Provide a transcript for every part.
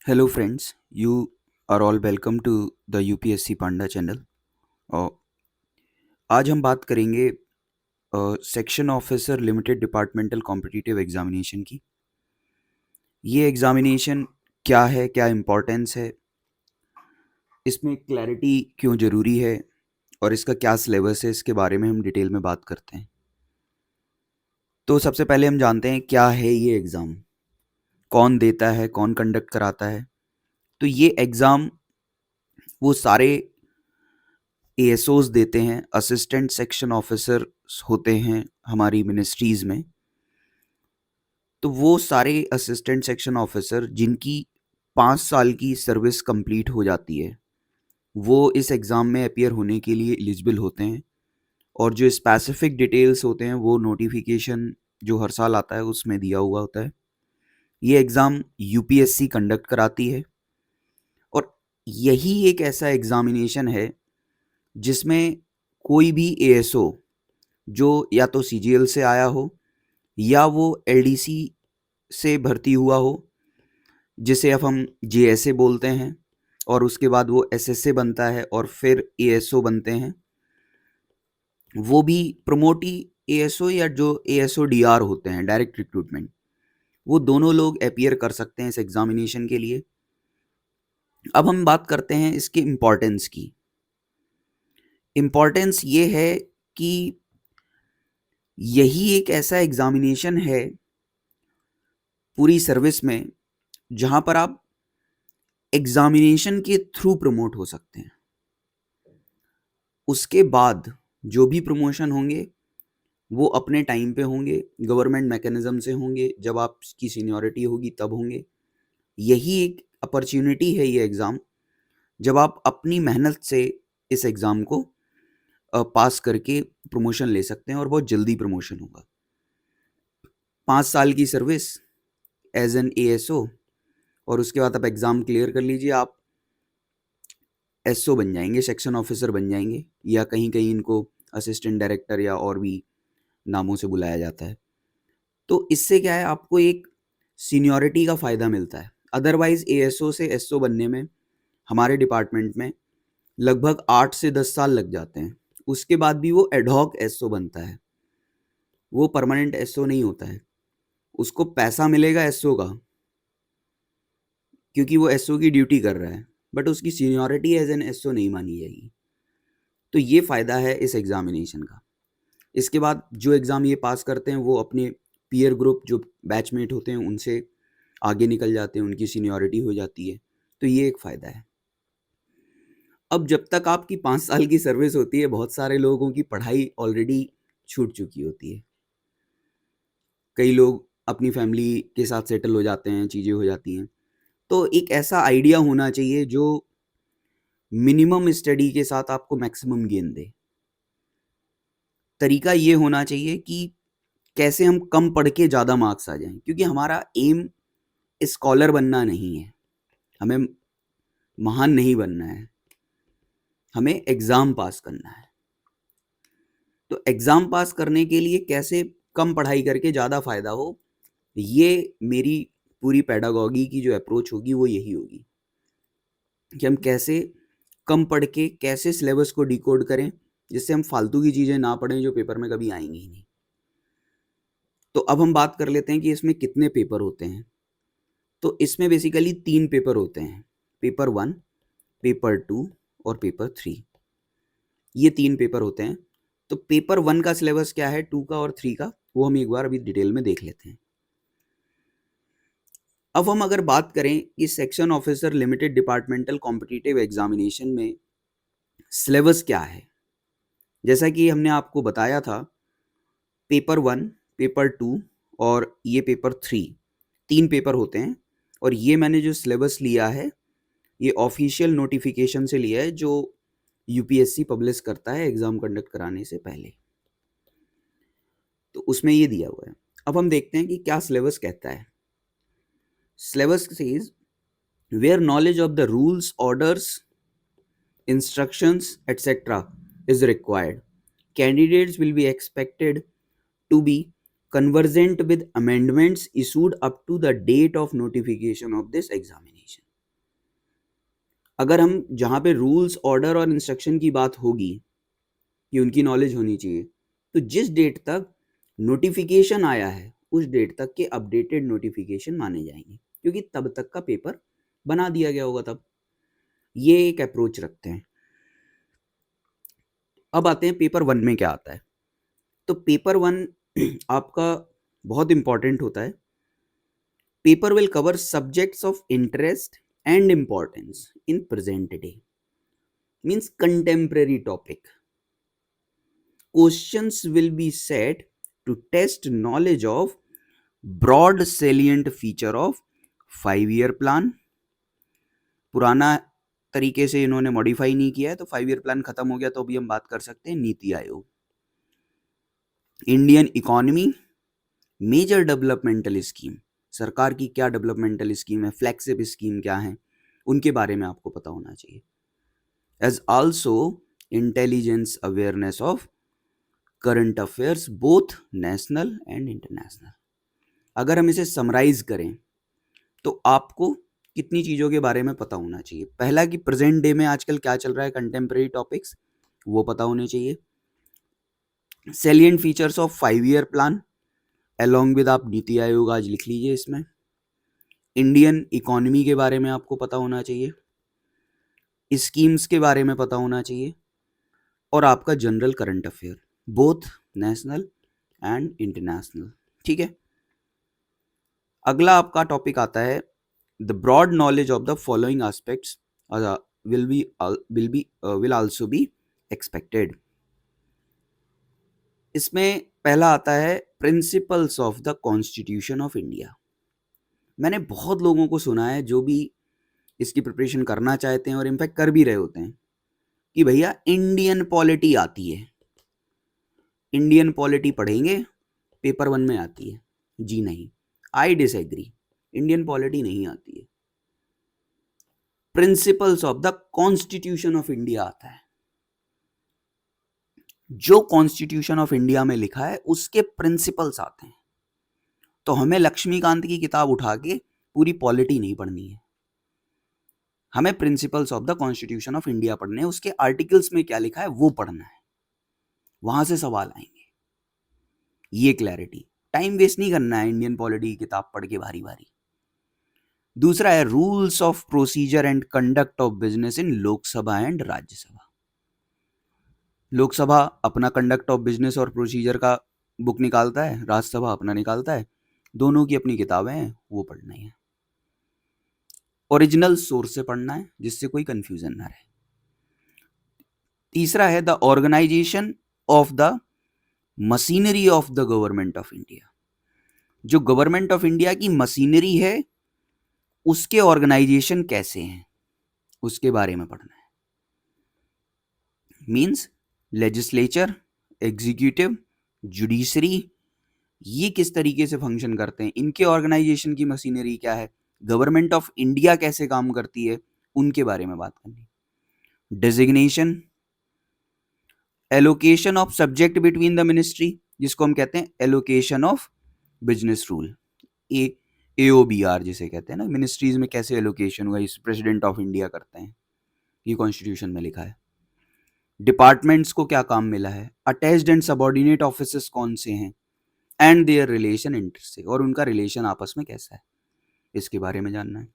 Hello friends, you are all welcome to the UPSC Panda channel. और आज हम बात करेंगे section officer limited departmental competitive examination की। ये एग्जामिनेशन क्या है, क्या इम्पोर्टेंस है, इसमें क्लैरिटी क्यों ज़रूरी है और इसका क्या सिलेबस है, इसके बारे में हम डिटेल में बात करते हैं। तो सबसे पहले हम जानते हैं क्या है ये एग्ज़ाम, कौन देता है, कौन कंडक्ट कराता है। तो ये एग्ज़ाम वो सारे एएसओस देते हैं, असिस्टेंट सेक्शन ऑफिसर होते हैं हमारी मिनिस्ट्रीज़ में। तो वो सारे असिस्टेंट सेक्शन ऑफिसर जिनकी 5 साल की सर्विस कंप्लीट हो जाती है, वो इस एग्ज़ाम में अपीयर होने के लिए एलिजिबल होते हैं। और जो स्पेसिफिक डिटेल्स होते हैं वो नोटिफिकेशन जो हर साल आता है उसमें दिया हुआ होता है। ये एग्ज़ाम यूपीएससी कंडक्ट कराती है और यही एक ऐसा एग्ज़ामिनेशन है जिसमें कोई भी एएसओ जो या तो सीजीएल से आया हो या वो एलडीसी से भर्ती हुआ हो, जिसे अब हम जेएसए बोलते हैं, और उसके बाद वो एसएसए बनता है और फिर एएसओ बनते हैं। वो भी प्रमोटी एएसओ या जो एएसओ डीआर होते हैं, डायरेक्ट रिक्रूटमेंट, वो दोनों लोग अपीयर कर सकते हैं इस एग्जामिनेशन के लिए। अब हम बात करते हैं इसके इम्पोर्टेंस की। इम्पोर्टेंस ये है कि यही एक ऐसा एग्जामिनेशन है पूरी सर्विस में जहां पर आप एग्जामिनेशन के थ्रू प्रमोट हो सकते हैं। उसके बाद जो भी प्रमोशन होंगे वो अपने टाइम पे होंगे, गवर्नमेंट मैकेनिज्म से होंगे, जब आपकी सीनियरिटी होगी तब होंगे। यही एक अपॉर्चुनिटी है ये एग्ज़ाम, जब आप अपनी मेहनत से इस एग्ज़ाम को पास करके प्रमोशन ले सकते हैं और बहुत जल्दी प्रमोशन होगा। 5 साल की सर्विस एज एन एएसओ और उसके बाद आप एग्ज़ाम क्लियर कर लीजिए, आप एसओ बन जाएंगे, सेक्शन ऑफिसर बन जाएंगे, या कहीं कहीं इनको असिस्टेंट डायरेक्टर या और भी नामों से बुलाया जाता है। तो इससे क्या है, आपको एक सीनियरिटी का फ़ायदा मिलता है। अदरवाइज़ एएसओ से एसओ बनने में हमारे डिपार्टमेंट में लगभग 8 से 10 साल लग जाते हैं। उसके बाद भी वो एडहॉक एसओ बनता है, वो परमानेंट एसओ नहीं होता है। उसको पैसा मिलेगा एसओ का क्योंकि वो एसओ की ड्यूटी कर रहा है, बट उसकी सीनियरिटी एज एन एसओ नहीं मानी जाएगी। तो ये फ़ायदा है इस एग्ज़ामिनेशन का। इसके बाद जो एग्ज़ाम ये पास करते हैं वो अपने पीयर ग्रुप जो बैचमेट होते हैं उनसे आगे निकल जाते हैं, उनकी सीनियरिटी हो जाती है। तो ये एक फ़ायदा है। अब जब तक आपकी 5 साल की सर्विस होती है, बहुत सारे लोगों की पढ़ाई ऑलरेडी छूट चुकी होती है। कई लोग अपनी फैमिली के साथ सेटल हो जाते हैं, चीज़ें हो जाती हैं। तो एक ऐसा आइडिया होना चाहिए जो मिनिमम स्टडी के साथ आपको मैक्सिमम गेन दे। तरीका ये होना चाहिए कि कैसे हम कम पढ़ के ज़्यादा मार्क्स आ जाएं, क्योंकि हमारा एम स्कॉलर बनना नहीं है, हमें महान नहीं बनना है, हमें एग्ज़ाम पास करना है। तो एग्ज़ाम पास करने के लिए कैसे कम पढ़ाई करके ज़्यादा फ़ायदा हो, ये मेरी पूरी पेडागॉगी की जो अप्रोच होगी वो यही होगी कि हम कैसे कम पढ़ के कैसे सिलेबस को डिकोड करें, जिससे हम फालतू की चीज़ें ना पढ़ें जो पेपर में कभी आएंगी ही नहीं। तो अब हम बात कर लेते हैं कि इसमें कितने पेपर होते हैं। तो इसमें बेसिकली 3 पेपर होते हैं, पेपर 1, पेपर 2 और पेपर 3। ये 3 पेपर होते हैं। तो पेपर 1 का सिलेबस क्या है, 2 का और 3 का, वो हम एक बार अभी डिटेल में देख लेते हैं। अब हम अगर बात करें कि section officer limited departmental competitive examination में सिलेबस क्या है, जैसा कि हमने आपको बताया था, पेपर 1, पेपर 2 और ये पेपर 3, 3 पेपर होते हैं। और ये मैंने जो सिलेबस लिया है ये ऑफिशियल नोटिफिकेशन से लिया है जो यूपीएससी पब्लिश करता है एग्जाम कंडक्ट कराने से पहले। तो उसमें ये दिया हुआ है। अब हम देखते हैं कि क्या सिलेबस कहता है। Syllabus says where knowledge of the rules, orders, instructions, etc. is required. Candidates will be expected to be conversant with amendments issued up to the date of notification of this examination. अगर हम जहाँ पे rules, order और instruction की बात होगी कि उनकी नॉलेज होनी चाहिए, तो जिस डेट तक नोटिफिकेशन आया है उस डेट तक के अपडेटेड नोटिफिकेशन माने जाएंगे, क्योंकि तब तक का पेपर बना दिया गया होगा तब। ये एक अप्रोच रखते हैं। अब आते हैं पेपर 1 में क्या आता है। तो पेपर 1 आपका बहुत इंपॉर्टेंट होता है। Paper will cover subjects of interest and importance in present day, means contemporary topic. Questions will be set to test knowledge of broad salient feature of 5-year plan। पुराना तरीके से इन्होंने मॉडिफाई नहीं किया है, तो 5-year प्लान खत्म हो गया, तो अभी हम बात कर सकते हैं NITI Aayog. Indian economy, major developmental scheme, सरकार की क्या डेवलपमेंटल स्कीम है, फ्लैगशिप स्कीम क्या है, उनके बारे में आपको पता होना चाहिए। As also intelligence awareness of current affairs both national and international. अगर हम इसे समराइज करें तो आपको कितनी चीज़ों के बारे में पता होना चाहिए। पहला कि प्रेजेंट डे में आजकल क्या चल रहा है, कंटेम्प्रेरी टॉपिक्स, वो पता होने चाहिए। Salient features of 5-year plan along with, आप नीति आयोग आज लिख लीजिए इसमें। इंडियन इकोनॉमी के बारे में आपको पता होना चाहिए, स्कीम्स के बारे में पता होना चाहिए, और आपका general current affair both national and international. ठीक है। अगला आपका टॉपिक आता है the broad knowledge of the following aspects will also be expected. इसमें पहला आता है principles of the constitution of India. मैंने बहुत लोगों को सुना है जो भी इसकी प्रिपरेशन करना चाहते हैं और इनफैक्ट कर भी रहे होते हैं कि भैया इंडियन पॉलिटी आती है, इंडियन पॉलिटी पढ़ेंगे, पेपर 1 में आती है। जी नहीं, आई डिसएग्री, इंडियन पॉलिटी नहीं आती है। Principles of the constitution of India आता है। जो कॉन्स्टिट्यूशन ऑफ इंडिया में लिखा है उसके प्रिंसिपल्स आते हैं। तो हमें लक्ष्मीकांत की किताब उठा के पूरी पॉलिटी नहीं पढ़नी है, हमें principles of the constitution of India पढ़ने हैं। उसके आर्टिकल्स में क्या लिखा है वो पढ़ना है, वहां से सवाल आएंगे। ये क्लैरिटी, टाइम वेस्ट नहीं करना है इंडियन पॉलिटी की किताब पढ़ के भारी भारी। दूसरा है rules of procedure and conduct of business in Lok Sabha and Rajya Sabha. Lok Sabha अपना कंडक्ट ऑफ बिजनेस और प्रोसीजर का बुक निकालता है, राज्यसभा अपना निकालता है, दोनों की अपनी किताबें हैं, वो पढ़ना है। ओरिजिनल सोर्स से पढ़ना है जिससे कोई कंफ्यूजन ना रहे। तीसरा है the organisation of the machinery of the government of India. जो गवर्नमेंट ऑफ इंडिया की मशीनरी है उसके ऑर्गेनाइजेशन कैसे हैं उसके बारे में पढ़ना है। मींस लेजिस्लेचर, एग्जीक्यूटिव, जुडिशरी, ये किस तरीके से फंक्शन करते हैं, इनके ऑर्गेनाइजेशन की मशीनरी क्या है, गवर्नमेंट ऑफ इंडिया कैसे काम करती है, उनके बारे में बात करनी। Designation, allocation of subject between the ministry, जिसको हम कहते हैं allocation of business rule, AOBR जिसे कहते हैं ना, मिनिस्ट्रीज में कैसे एलोकेशन हुआ, इस प्रेसिडेंट ऑफ इंडिया करते हैं, ये कॉन्स्टिट्यूशन में लिखा है। डिपार्टमेंट्स को क्या काम मिला है, अटैच्ड एंड सबऑर्डिनेट ऑफिसर्स कौन से हैं, एंड देयर रिलेशन इंटर से, और उनका रिलेशन आपस में कैसा है, इसके बारे में जानना है।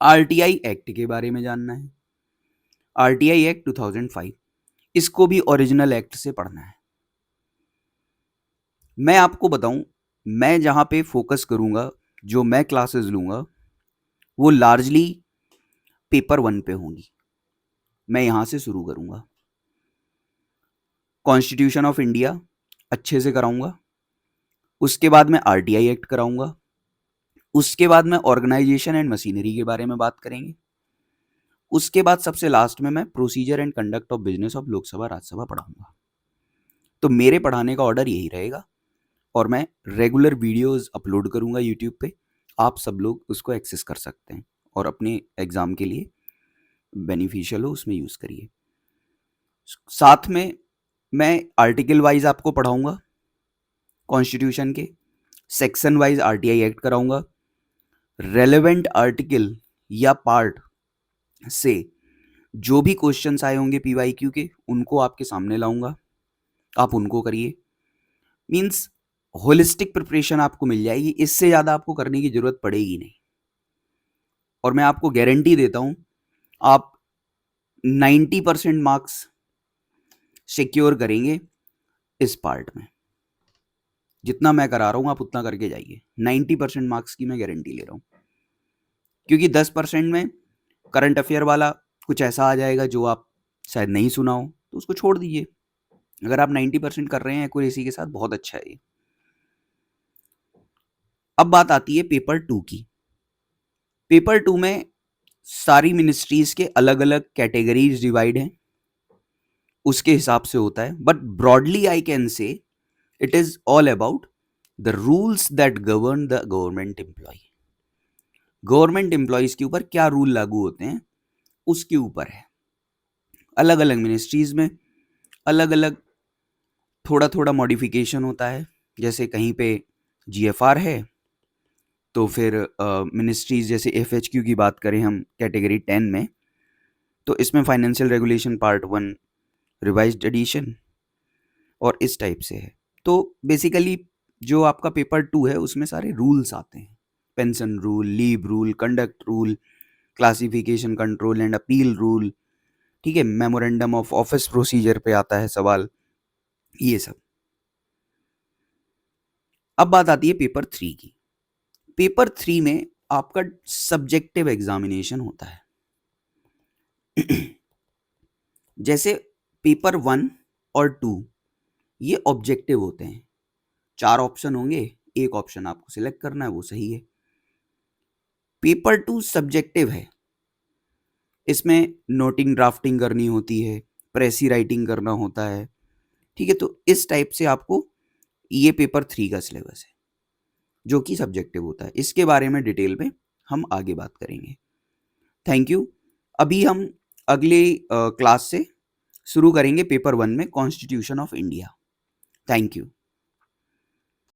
RTI एक्ट के बारे में जानना है, RTI एक्ट 2005, इसको भी ओरिजिनल एक्ट से पढ़ना है। मैं आपको बताऊं, मैं जहां पे फोकस करूंगा, जो मैं क्लासेस लूंगा वो लार्जली पेपर 1 पे होंगी। मैं यहां से शुरू करूंगा, कॉन्स्टिट्यूशन ऑफ इंडिया अच्छे से कराऊंगा, उसके बाद मैं RTI एक्ट कराऊंगा, उसके बाद मैं ऑर्गेनाइजेशन एंड मशीनरी के बारे में बात करेंगे, उसके बाद सबसे लास्ट में मैं procedure and conduct of business of Lok Sabha Rajya Sabha पढ़ाऊंगा। तो मेरे पढ़ाने का ऑर्डर यही रहेगा, और मैं रेगुलर वीडियोस अपलोड करूंगा यूट्यूब पे, आप सब लोग उसको एक्सेस कर सकते हैं और अपने एग्जाम के लिए बेनिफिशियल हो उसमें यूज़ करिए। साथ में मैं आर्टिकल वाइज आपको पढ़ाऊंगा कॉन्स्टिट्यूशन के, सेक्शन वाइज RTI एक्ट कराऊंगा, रेलेवेंट आर्टिकल या पार्ट से जो भी क्वेश्चंस आए होंगे पीवाईक्यू के उनको आपके सामने लाऊंगा, आप उनको करिए। मीन्स होलिस्टिक प्रिपरेशन आपको मिल जाएगी, इससे ज़्यादा आपको करने की ज़रूरत पड़ेगी नहीं। और मैं आपको गारंटी देता हूँ आप 90% मार्क्स सिक्योर करेंगे इस पार्ट में। जितना मैं करा रहा हूँ आप उतना करके जाइए, 90% मार्क्स की मैं गारंटी ले रहा हूँ। क्योंकि 10% में करंट अफेयर वाला कुछ ऐसा आ जाएगा जो आप शायद नहीं सुना हो, तो उसको छोड़ दीजिए। अगर आप 90% कर रहे हैं एक्यूरेसी के साथ, बहुत अच्छा है ये। अब बात आती है पेपर 2 की। पेपर 2 में सारी मिनिस्ट्रीज के अलग अलग कैटेगरीज डिवाइड हैं, उसके हिसाब से होता है। But broadly I can say it is all about the rules that govern the government employ. Government employees के ऊपर क्या रूल लागू होते हैं उसके ऊपर है। अलग अलग मिनिस्ट्रीज में अलग अलग थोड़ा थोड़ा मॉडिफिकेशन होता है। जैसे कहीं पे जीएफआर है, तो फिर मिनिस्ट्रीज जैसे एफएचक्यू की बात करें हम कैटेगरी 10 में, तो इसमें financial regulation part 1 revised edition और इस टाइप से है। तो बेसिकली जो आपका पेपर 2 है उसमें सारे रूल्स आते हैं, pension rule, leave rule, conduct rule, classification control and appeal rule, ठीक है, मेमोरेंडम ऑफ ऑफिस प्रोसीजर पे आता है सवाल, ये सब। अब बात आती है पेपर 3 की। पेपर 3 में आपका सब्जेक्टिव एग्जामिनेशन होता है। जैसे पेपर 1 और 2 ये ऑब्जेक्टिव होते हैं, 4 ऑप्शन होंगे, एक ऑप्शन आपको सिलेक्ट करना है, वो सही है। पेपर 2 सब्जेक्टिव है, इसमें नोटिंग ड्राफ्टिंग करनी होती है, प्रेसी राइटिंग करना होता है, ठीक है। तो इस टाइप से आपको ये पेपर 3 का सिलेबस है जो कि सब्जेक्टिव होता है। इसके बारे में डिटेल में हम आगे बात करेंगे। Thank you. अभी हम अगले क्लास से शुरू करेंगे पेपर 1 में constitution of India. Thank you.